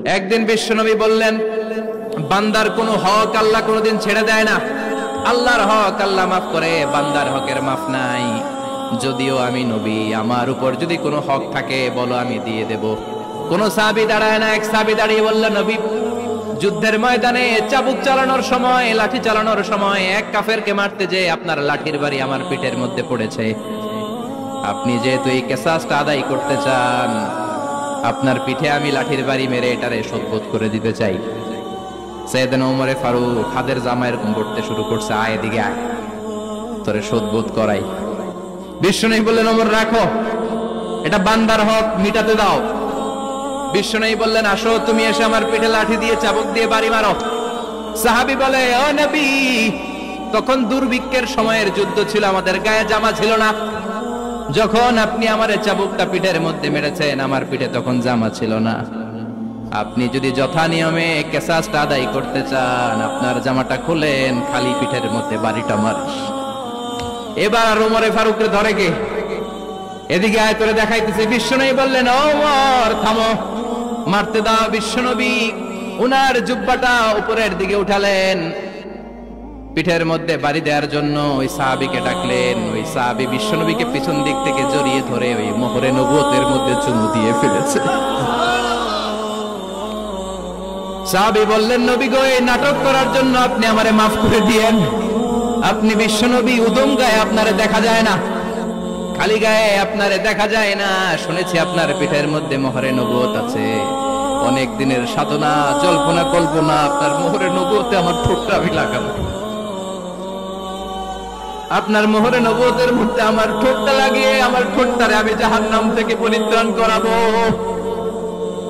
একদিন বিশ্বনবী বললেন, বান্দার কোনো হক আল্লাহ কোনোদিন ছেড়ে দেয় না। আল্লাহর হক আল্লাহ মাফ করে, বান্দার হকের মাফ নাই। যদিও আমি নবী, আমার উপর যদি কোনো হক থাকে বলো, আমি দিয়ে দেব। কোন সাহাবী দাঁড়ায় না। এক সাহাবী দাঁড়িয়ে বলল, নবী, যুদ্ধের ময়দানে চাবুক চালানোর সময়, লাঠি চালানোর সময় এক কাফেরকে মারতে যে আপনার লাঠির বাড়ি আমার পিঠের মধ্যে পড়েছে। আপনি যেহেতু এই কিসাসটা আদায় করতে চান, আপনার পিঠে আমি লাঠির বাড়ি মেরে এটারে শোধবোধ করে দিতে চাই। সাইয়েদনা ওমরে ফারুক হাতের জামা এরকম করতে শুরু করছে, আয় এদিকে আয়, তোরে শোধবোধ করাই। বিশ্বনবী বললেন, ওমর রাখো, এটা বান্দার হক, মিটাতে দাও। বিশ্বনবী বললেন, আসো, তুমি এসে আমার পিঠে লাঠি দিয়ে চাবুক দিয়ে বাড়ি মারো। সাহাবী বলে, ও নবী, তখন দুর্ভিক্ষের সময়ের যুদ্ধ ছিল, আমাদের গায়ে জামা ছিল না। যখন আপনি আমার চাবুকটা পিঠের মধ্যে মেরেছেন, আমার পিঠে তখন জামা ছিল না। আপনি যদি যথা নিয়মে কিসাসটা আদায় করতে চান, আপনার জামাটা খুলেন, খালি পিঠের মধ্যে বাড়িটা মারিস। এবার আর ওমরে ফারুককে ধরে কে? এদিকে আয়, তোরে দেখাইতেছে। বিশ্বনবী বললেন, ওমর থামো, মারতে দাও। বিশ্বনবী উনার জুব্বাটা উপরের দিকে উঠালেন, পিঠের মধ্যে বাড়ি দেওয়ার জন্য ওই সাহাবীকে ডাকলেন। ওই সাহাবী বিশ্বনবীকে পিছন দিক থেকে জড়িয়ে ধরে ওই মোহরে নবুয়তের মধ্যে চুমু দিয়ে ফেলেছে। সাহাবী বললেন, নবী গো, এই নাটক করার জন্য আপনি আমারে মাফ করে দিয়েন। আপনি বিশ্বনবী, উদম গায়ে আপনারে দেখা যায় না, খালি গায়ে আপনারে দেখা যায় না। শুনেছি আপনার পিঠের মধ্যে মোহরে নবুয়ত আছে। অনেক দিনের সাধনা, জল্পনা কল্পনা, আপনার মোহরে নবুয়তে আমার ঠোঁটটা আমি লাগাবো। আপনার মোহরে নবুয়তের মধ্যে আমার ঠোঁটটা লাগিয়ে আমার ঠোঁটটারে আমি জাহান্নাম থেকে পরিত্রাণ করাবো।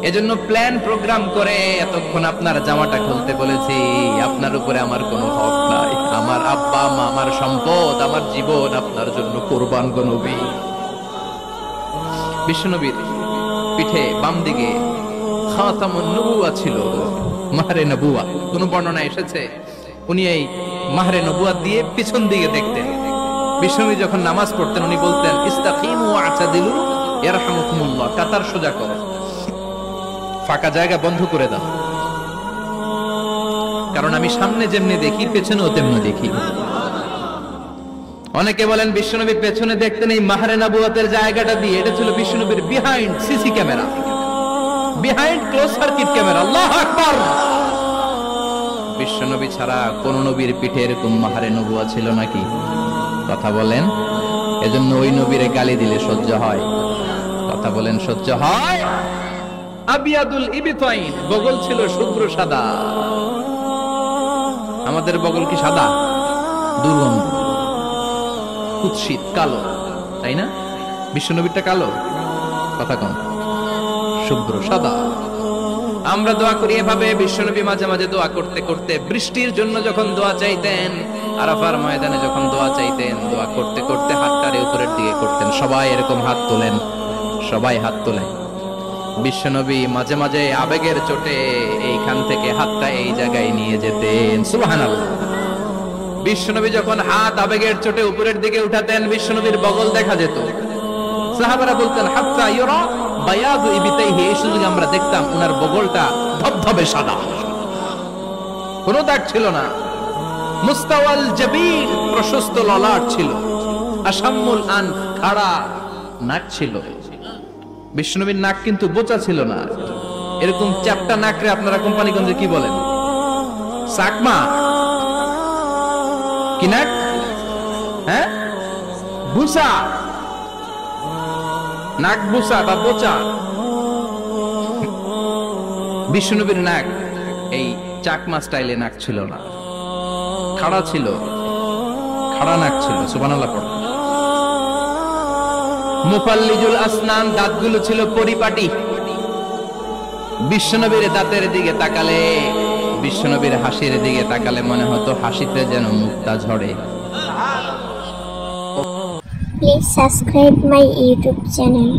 এজন্য প্ল্যান প্রোগ্রাম করে এতক্ষণ আপনার জামাটা খুলতে বলেছি। আপনার উপরে আমার কোনো হক নাই। আমার আব্বা মা, আমার সম্পদ, আমার জীবন আপনার জন্য কোরবান গো নবী। বিশ্বনবীর পিঠে বাম দিকে খাতামুন নবুওয়া ছিল, মাহরে নবুওয়া। কোন বর্ণনা এসেছে উনি এই মাহরে নবুওয়া দিয়ে পিছন দিকে দেখতেন। বিশ্বনবী যখন নামাজ পড়তেন উনি বলতেন, ইস্তাকিমু ওয়া'তাদিলু ইয়ারহামুকুমুল্লাহ, কাতার সোজা করো, ফাঁকা জায়গা বন্ধ করে দাও, কারণ আমি সামনে যেমনি দেখি পেছনেও তেমনি দেখি। অনেকে বলেন বিশ্বনবী পেছনে দেখতেন এই মাহরে নবুয়তের জায়গাটা দিয়ে। এটা ছিল বিশ্বনবীর behind CC camera, behind close circuit camera. আল্লাহু আকবার। বিশ্বনবী ছাড়া কোন নবীর পিঠে এরকম মাহরে নবুয়া ছিল নাকি? কথা বলেন। এজন্য ওই নবীরে গালি দিলে সহ্য হয়? কথা বলেন, সহ্য হয়? আবিয়াদুল ইবতাইন, বগল ছিল শুভ্র সাদা। আমাদের বগল কি সাদা? দুর্গন্ধ, কুৎসিত, কালো, তাই না? বিশ্বনবীরটা কালো? কথা কম, শুভ্র সাদা। আমরা দোয়া করি এভাবে। বিশ্বনবী মাঝে মাঝে দোয়া করতে করতে বৃষ্টির জন্য যখন দোয়া চাইতেন, আরাফার ময়দানে যখন দোয়া চাইতেন, দোয়া করতে করতে হাতটারে উপরের দিকে করতেন। সবাই এরকম হাত তোলেন, সবাই হাত তোলেন। বিশ্বনবী মাঝে মাঝে আবেগের চোটে এইখান থেকে হাতটা এই জায়গায় নিয়ে যেতেন। সুবহানাল্লাহ। বিশ্বনবী যখন হাত আবেগের চোটে উপরের দিকে উঠাতেন, বিশ্বনবীর বগল দেখা যেত। সাহাবারা বলতেন, হাত্তা ইউরা বায়াদু ইবতাইহি, এই সুযোগে আমরা দেখতাম ওনার বগলটা ধবধবে সাদা, কোনো দাগ ছিল না। মুস্তাওয়াল জাবিন, প্রশস্ত ললাট ছিল। আসাম্মুল আন, খাড়া নাক ছিল। বিশ্বনবীর নাক কিন্তু বোচা ছিল না। এরকম চ্যাপটা নাকরে আপনারা কোম্পানিগঞ্জে কি বলেন? চাকমা কি নাক? হ্যাঁ, বুসা, নাক বুসা বা বোচা। বিশ্বনবীর নাক এই চাকমা স্টাইলে নাক ছিল না, খাড়া ছিল, খাড়া নাক ছিল। সুবহানাল্লাহ পড়ো। মুফাল্লিজুল আসনান, দাঁতগুলো ছিল পরিপাটি। বিশ্বনবীর দাঁতের দিকে তাকালে, বিশ্বনবীর হাসির দিকে তাকালে মনে হতো হাসিতে যেন মুক্তা ঝরে। Please subscribe my YouTube channel.